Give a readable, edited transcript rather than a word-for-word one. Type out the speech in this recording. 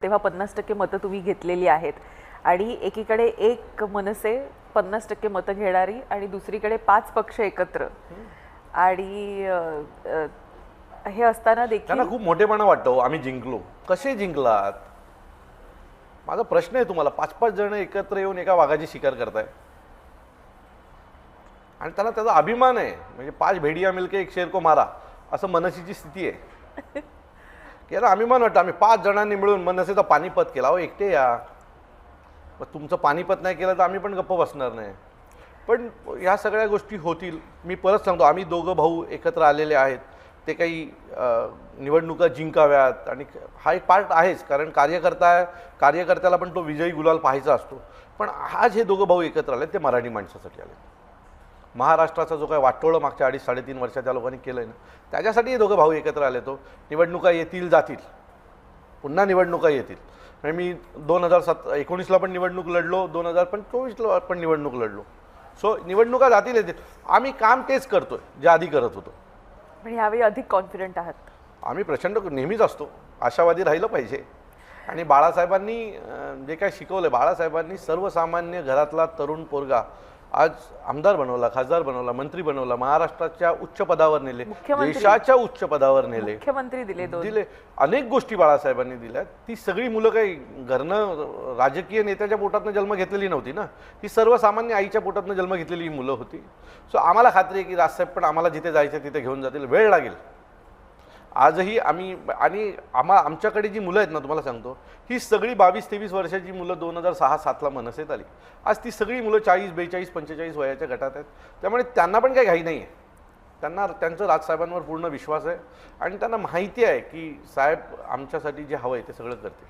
तेव्हा 50% मतं तुम्ही घेतलेली आहेत आणि एकीकडे एक मनसे 50% मतं घेणारी आणि दुसरीकडे 5 पक्ष एकत्र आणि हे असताना त्यांना देखील खूप मोठेपणा वाटतो आम्ही जिंकलो. कसे जिंकलात? माझा प्रश्न आहे तुम्हाला. 5-5 जण एकत्र येऊन एका वाघाची शिकार करताय आणि त्याला त्याचा अभिमान आहे. म्हणजे 5 भेडिया मिलके एक शेर को मारा असं मनसेची स्थिती आहे की याला अभिमान वाटतं आम्ही 5 जणांनी मिळून मनसेचं पानिपत केला. अहो एकटे या, मग तुमचं पानिपत नाही केलं तर आम्ही पण गप्प बसणार नाही. पण ह्या सगळ्या गोष्टी होतील. मी परत सांगतो, आम्ही दोघं भाऊ एकत्र आलेले आहेत. ते काही निवडणुका जिंकाव्यात आणि हा एक पार्ट आहेच, कारण कार्यकर्त्याला पण तो विजयी गुलाल पाहायचा असतो. पण आज हे दोघं भाऊ एकत्र आले ते मराठी माणसासाठी आले. महाराष्ट्राचा जो काही वाटोळं मागच्या 2.5-3.5 वर्षात त्या लोकांनी केलं आहे ना, त्याच्यासाठी हे दोघं भाऊ एकत्र आले. तो निवडणुका येतील जातील, पुन्हा निवडणुका येतील. म्हणजे मी 2019ला पण निवडणूक लढलो, 2024ला पण निवडणूक लढलो. सो निवडणुका जातील येतील. आम्ही काम तेच करतोय जे आधी करत होतो. पण यावेळी अधिक कॉन्फिडंट आहात? आम्ही प्रचंड नेहमीच असतो, आशावादी राहिलं पाहिजे. आणि बाळासाहेबांनी जे काय शिकवलं, बाळासाहेबांनी सर्वसामान्य घरातला तरुण पोरगा आज आमदार बनवला, खासदार बनवला, मंत्री बनवला, महाराष्ट्राच्या उच्च पदावर नेले, देशाच्या उच्च पदावर नेले, मुख्यमंत्री दिले. अनेक गोष्टी बाळासाहेबांनी दिल्या. ती सगळी मुलं काही घरनं राजकीय नेत्याच्या पोटातनं जन्म घेतलेली नव्हती ना, ती सर्वसामान्य आईच्या पोटातनं जन्म घेतलेली ही मुलं होती. सो आम्हाला खात्री आहे की राजसाहेब पण आम्हाला जिथे जायचं तिथे घेऊन जातील. वेळ लागेल. आजही आम्ही आणि आमच्याकडे जी मुलं आहेत ना, तुम्हाला सांगतो, ही सगळी 22-23 वर्षाची मुलं 2006-07ला मनसेत आली. आज ती सगळी मुलं 40, 42, 45 वयाच्या गटात आहेत. त्यामुळे त्यांना पण काही घाई नाही आहे. त्यांचं राजसाहेबांवर पूर्ण विश्वास आहे आणि त्यांना माहिती आहे की साहेब आमच्यासाठी जे हवं आहे ते सगळं करतील.